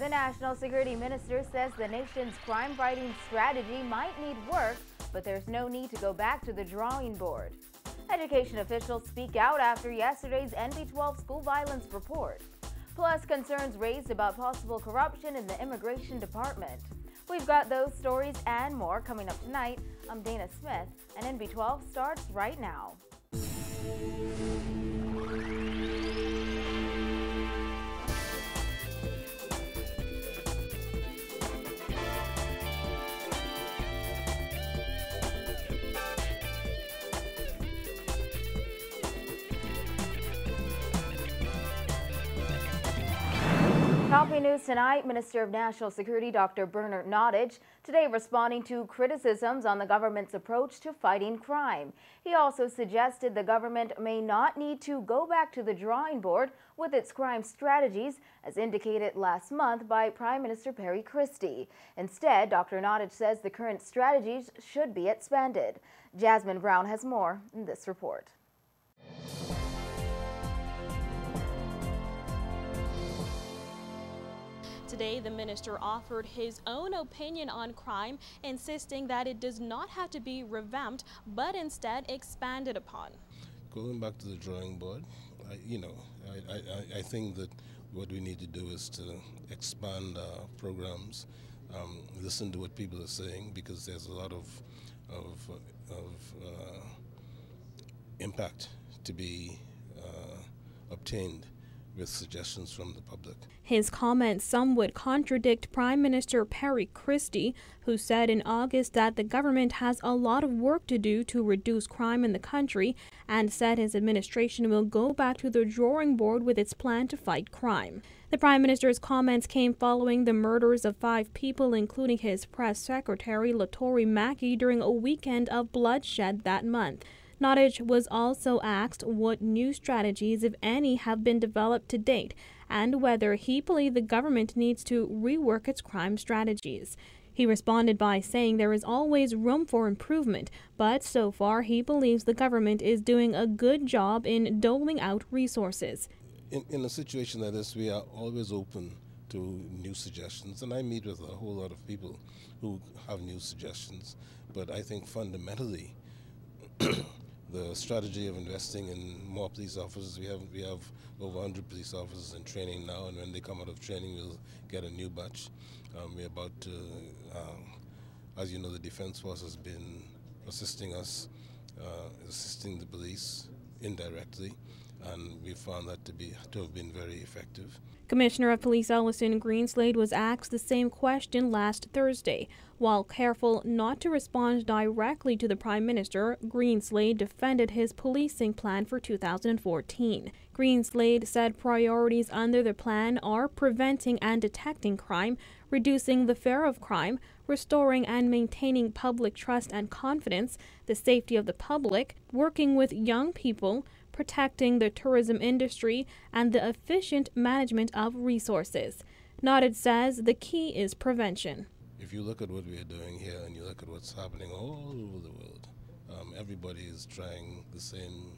The National Security Minister says the nation's crime-fighting strategy might need work, but there's no need to go back to the drawing board. Education officials speak out after yesterday's NB12 school violence report. Plus, concerns raised about possible corruption in the immigration department. We've got those stories and more coming up tonight. I'm Dana Smith, and NB12 starts right now. Topping news tonight, Minister of National Security Dr. Bernard Nottage today responding to criticisms on the government's approach to fighting crime. He also suggested the government may not need to go back to the drawing board with its crime strategies, as indicated last month by Prime Minister Perry Christie. Instead, Dr. Nottage says the current strategies should be expanded. Jasmine Brown has more in this report. Today, the minister offered his own opinion on crime, insisting that it does not have to be revamped, but instead expanded upon. Going back to the drawing board, I think that what we need to do is to expand our programs, listen to what people are saying, because there's a lot of impact to be obtained with suggestions from the public. His comments somewhat contradict Prime Minister Perry Christie, who said in August that the government has a lot of work to do to reduce crime in the country, and said his administration will go back to the drawing board with its plan to fight crime. The Prime Minister's comments came following the murders of 5 people, including his press secretary, Latori Mackey, during a weekend of bloodshed that month. Nottage was also asked what new strategies, if any, have been developed to date, and whether he believed the government needs to rework its crime strategies. He responded by saying there is always room for improvement, but so far he believes the government is doing a good job in doling out resources. In a situation like this, we are always open to new suggestions, and I meet with a whole lot of people who have new suggestions, but I think fundamentally the strategy of investing in more police officers, we have over 100 police officers in training now, and when they come out of training, we'll get a new batch. We're about to, as you know, the Defense Force has been assisting us, assisting the police indirectly, and we found that to have been very effective. Commissioner of Police Ellison Greenslade was asked the same question last Thursday. While careful not to respond directly to the Prime Minister, Greenslade defended his policing plan for 2014. Greenslade said priorities under the plan are preventing and detecting crime, reducing the fear of crime, restoring and maintaining public trust and confidence, the safety of the public, working with young people, protecting the tourism industry, and the efficient management of resources. Nottage says the key is prevention. If you look at what we are doing here and you look at what's happening all over the world, everybody is trying the same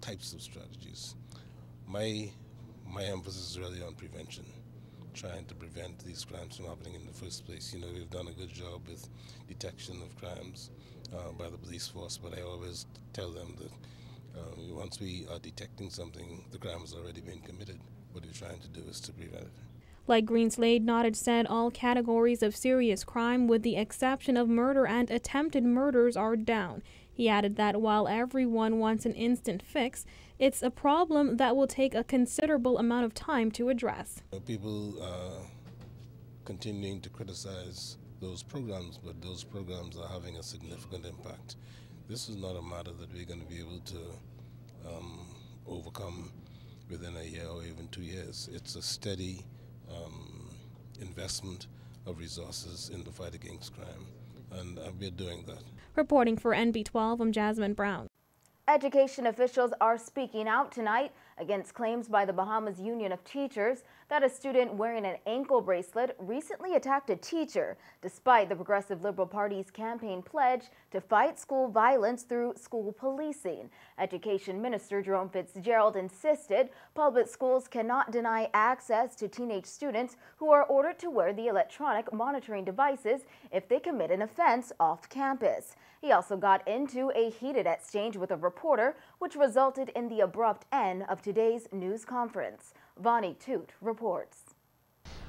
types of strategies. My emphasis is really on prevention, trying to prevent these crimes from happening in the first place. You know, we've done a good job with detection of crimes by the police force, but I always tell them that once we are detecting something, the crime has already been committed. What we're trying to do is to prevent it. Like Greenslade, Nottage said all categories of serious crime, with the exception of murder and attempted murders, are down. He added that while everyone wants an instant fix, it's a problem that will take a considerable amount of time to address. People are continuing to criticize those programs, but those programs are having a significant impact. This is not a matter that we're going to be able to overcome within a year or even 2 years. It's a steady investment of resources in the fight against crime, and we're doing that. Reporting for NB12, I'm Jasmine Brown. Education officials are speaking out tonight against claims by the Bahamas Union of Teachers that a student wearing an ankle bracelet recently attacked a teacher, despite the Progressive Liberal Party's campaign pledge to fight school violence through school policing. Education Minister Jerome Fitzgerald insisted public schools cannot deny access to teenage students who are ordered to wear the electronic monitoring devices if they commit an offense off campus. He also got into a heated exchange with a reporter, which resulted in the abrupt end of today's news conference. Vonnie Toot reports.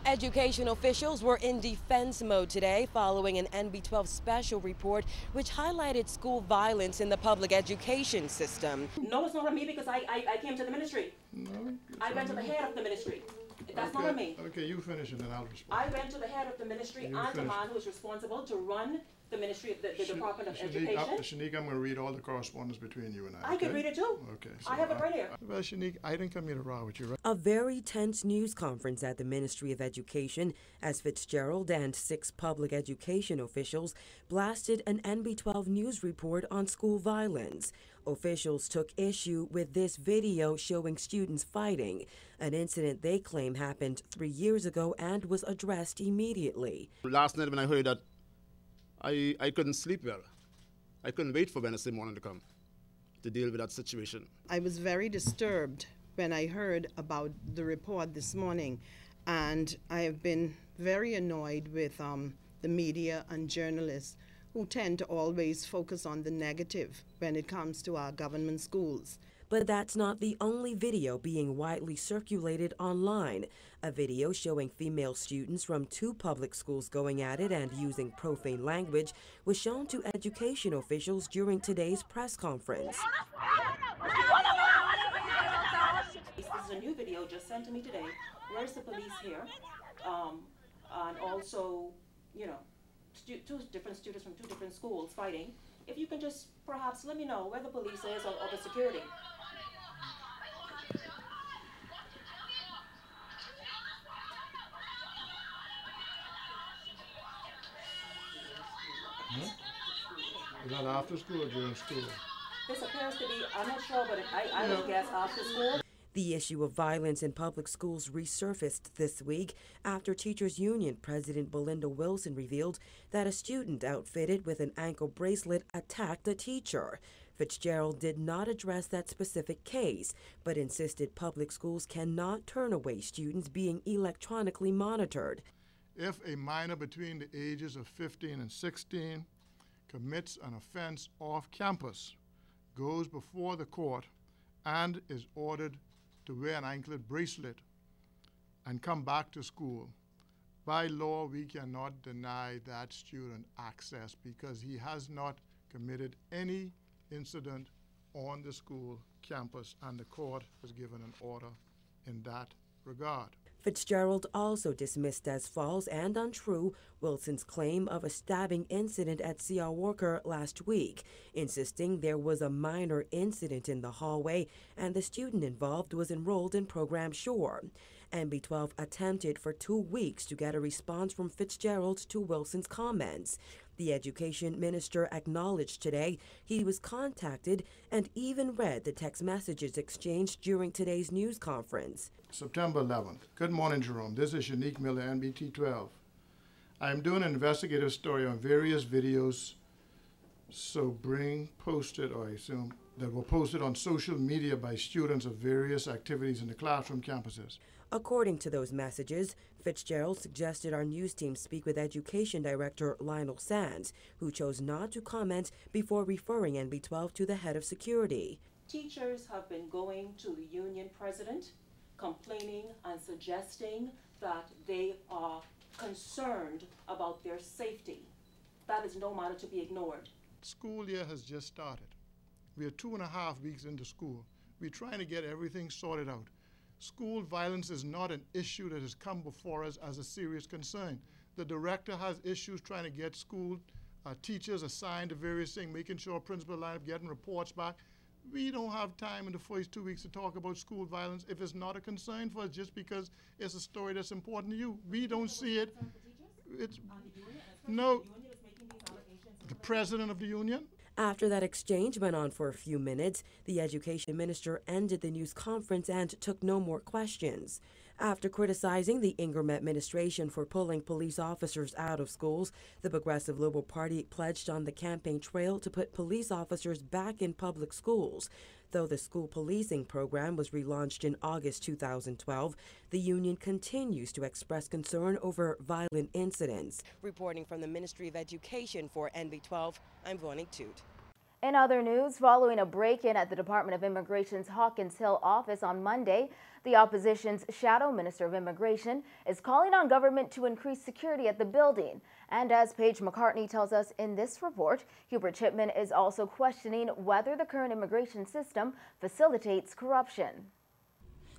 Education officials were in defense mode today following an NB12 special report which highlighted school violence in the public education system. No, it's not on me because I came to the ministry. No, I went to the head of the ministry. That's okay. not on me. Okay, you finish and then I'll respond. I went to the head of the ministry and the man who is responsible to run the ministry of the Department of Education. Shanique, I'm going to read all the correspondence between you and I. I can read it too. Okay. So I have it right here. Well, Shanique, I didn't come here to row with you, right? A very tense news conference at the Ministry of Education as Fitzgerald and 6 public education officials blasted an NB12 news report on school violence. Officials took issue with this video showing students fighting, an incident they claim happened 3 years ago and was addressed immediately. Last night when I heard that, I couldn't sleep well. I couldn't wait for Wednesday morning to come to deal with that situation. I was very disturbed when I heard about the report this morning, and I have been very annoyed with the media and journalists who tend to always focus on the negative when it comes to our government schools. But that's not the only video being widely circulated online. A video showing female students from 2 public schools going at it and using profane language was shown to education officials during today's press conference. This is a new video just sent to me today. Where's the police here? And also, you know, 2 different students from 2 different schools fighting. If you can just perhaps let me know where the police is or the security. Is that after school or during school? This appears to be, I'm not sure, but I would guess after school. The issue of violence in public schools resurfaced this week after Teachers Union President Belinda Wilson revealed that a student outfitted with an ankle bracelet attacked a teacher. Fitzgerald did not address that specific case, but insisted public schools cannot turn away students being electronically monitored. If a minor between the ages of 15 and 16 commits an offense off campus, goes before the court, and is ordered to wear an anklet bracelet and come back to school, by law we cannot deny that student access because he has not committed any incident on the school campus, and the court has given an order in that regard. Fitzgerald also dismissed as false and untrue Wilson's claim of a stabbing incident at C.R. Walker last week, insisting there was a minor incident in the hallway and the student involved was enrolled in Program Shore. NB12 attempted for 2 weeks to get a response from Fitzgerald to Wilson's comments. The education minister acknowledged today he was contacted and even read the text messages exchanged during today's news conference. September 11th. Good morning, Jerome. This is Shanique Miller, NBT12. I am doing an investigative story on various videos posted, or I assume, that were posted on social media by students of various activities in the classroom campuses. According to those messages, Fitzgerald suggested our news team speak with Education Director Lionel Sands, who chose not to comment before referring NB12 to the head of security. Teachers have been going to the union president, complaining and suggesting that they are concerned about their safety. That is no matter to be ignored. School year has just started. We are 2.5 weeks into school. We're trying to get everything sorted out. School violence is not an issue that has come before us as a serious concern. The director has issues trying to get school teachers assigned to various things, making sure principal line up, getting reports back. We don't have time in the first 2 weeks to talk about school violence if it's not a concern for us just because it's a story that's important to you. We don't see it. It's, no, the president of the union? After that exchange went on for a few minutes, the education minister ended the news conference and took no more questions. After criticizing the Ingram administration for pulling police officers out of schools, the Progressive Liberal Party pledged on the campaign trail to put police officers back in public schools. Though the school policing program was relaunched in August 2012, the union continues to express concern over violent incidents. Reporting from the Ministry of Education for NB12, I'm Vonnie Toot. In other news, following a break-in at the Department of Immigration's Hawkins Hill office on Monday, the opposition's shadow minister of immigration is calling on government to increase security at the building. And as Paige McCartney tells us in this report, Hubert Chipman is also questioning whether the current immigration system facilitates corruption.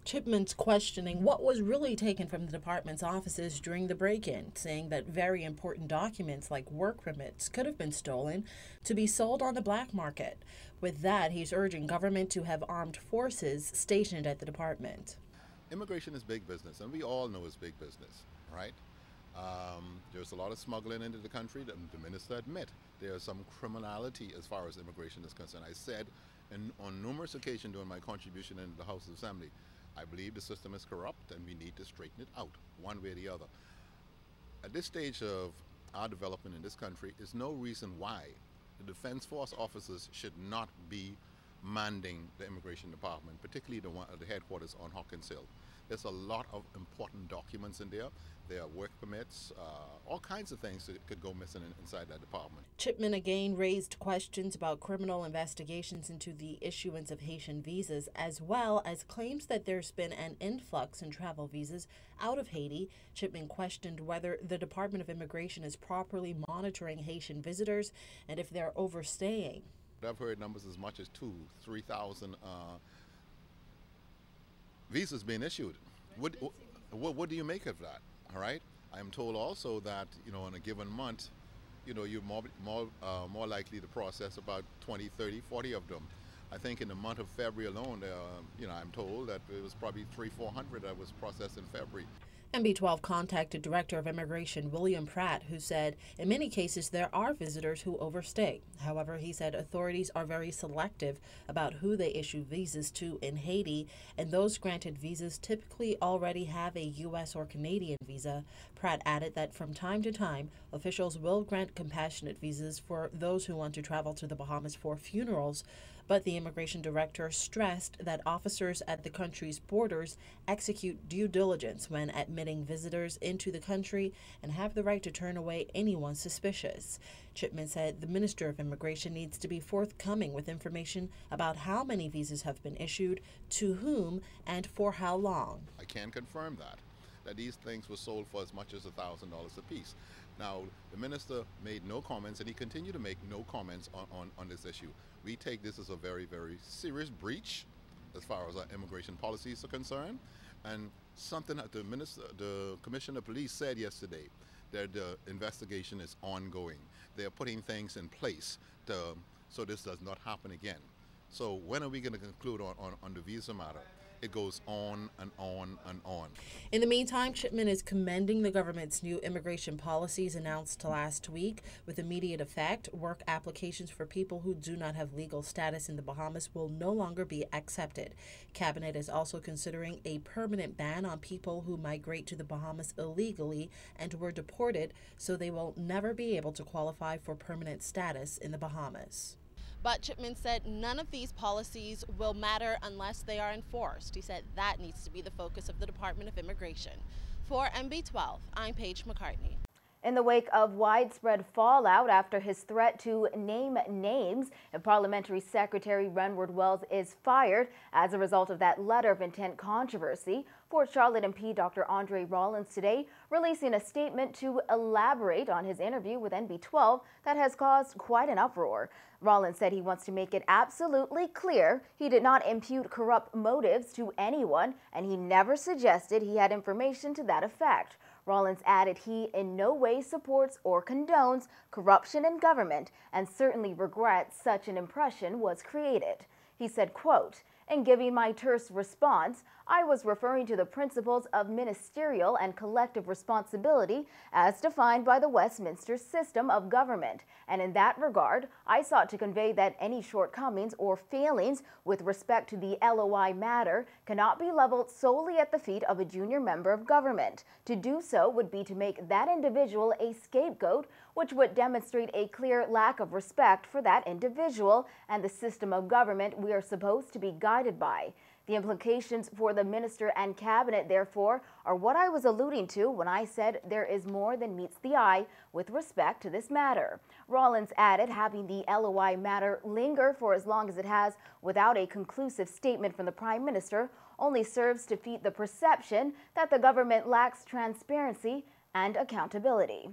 Chipman's questioning what was really taken from the department's offices during the break-in, saying that very important documents like work permits could have been stolen to be sold on the black market. With that, he's urging government to have armed forces stationed at the department. Immigration is big business, and we all know it's big business, right? There's a lot of smuggling into the country. The minister admit there's some criminality as far as immigration is concerned. I said on numerous occasions during my contribution in the House of Assembly, I believe the system is corrupt and we need to straighten it out one way or the other. At this stage of our development in this country, is no reason why the Defense Force officers should not be manning the Immigration Department, particularly the one at the headquarters on Hawkins Hill. There's a lot of important documents in there. There are work permits, all kinds of things that could go missing inside that department. Chipman again raised questions about criminal investigations into the issuance of Haitian visas, as well as claims that there's been an influx in travel visas out of Haiti. Chipman questioned whether the Department of Immigration is properly monitoring Haitian visitors and if they're overstaying. I've heard numbers as much as 3,000 visas being issued. What do you make of that? All right. I am told also that, in a given month, you're more likely to process about 20, 30, 40 of them. I think in the month of February alone, I'm told that it was probably 300-400 that was processed in February. NB12 contacted Director of Immigration William Pratt, who said in many cases there are visitors who overstay. However, he said authorities are very selective about who they issue visas to in Haiti, and those granted visas typically already have a U.S. or Canadian visa. Pratt added that from time to time, officials will grant compassionate visas for those who want to travel to the Bahamas for funerals, but the immigration director stressed that officers at the country's borders execute due diligence when admitting visitors into the country and have the right to turn away anyone suspicious. Chipman said the Minister of Immigration needs to be forthcoming with information about how many visas have been issued, to whom, and for how long. I can confirm that these things were sold for as much as $1,000 a piece. Now, the minister made no comments, and he continued to make no comments on this issue. We take this as a very, very serious breach as far as our immigration policies are concerned, and something that the Commissioner of Police said yesterday, that the investigation is ongoing. They are putting things in place so this does not happen again. So when are we going to conclude on the visa matter? It goes on and on and on. In the meantime, Chipman is commending the government's new immigration policies announced last week. With immediate effect, work applications for people who do not have legal status in the Bahamas will no longer be accepted. Cabinet is also considering a permanent ban on people who migrate to the Bahamas illegally and were deported, so they will never be able to qualify for permanent status in the Bahamas. But Chipman said none of these policies will matter unless they are enforced. He said that needs to be the focus of the Department of Immigration. For NB12, I'm Paige McCartney. In the wake of widespread fallout after his threat to name names, and Parliamentary Secretary Renward Wells is fired as a result of that letter of intent controversy. Fort Charlotte MP Dr. Andre Rollins today releasing a statement to elaborate on his interview with NB12 that has caused quite an uproar. Rollins said he wants to make it absolutely clear he did not impute corrupt motives to anyone, and he never suggested he had information to that effect. Rollins added he in no way supports or condones corruption in government and certainly regrets such an impression was created. He said, quote, In giving my terse response, I was referring to the principles of ministerial and collective responsibility as defined by the Westminster system of government, and in that regard, I sought to convey that any shortcomings or failings with respect to the LOI matter cannot be leveled solely at the feet of a junior member of government. To do so would be to make that individual a scapegoat, which would demonstrate a clear lack of respect for that individual and the system of government we are supposed to be guided by. The implications for the minister and cabinet, therefore, are what I was alluding to when I said there is more than meets the eye with respect to this matter. Rawlins added, having the LOI matter linger for as long as it has without a conclusive statement from the Prime Minister only serves to feed the perception that the government lacks transparency and accountability.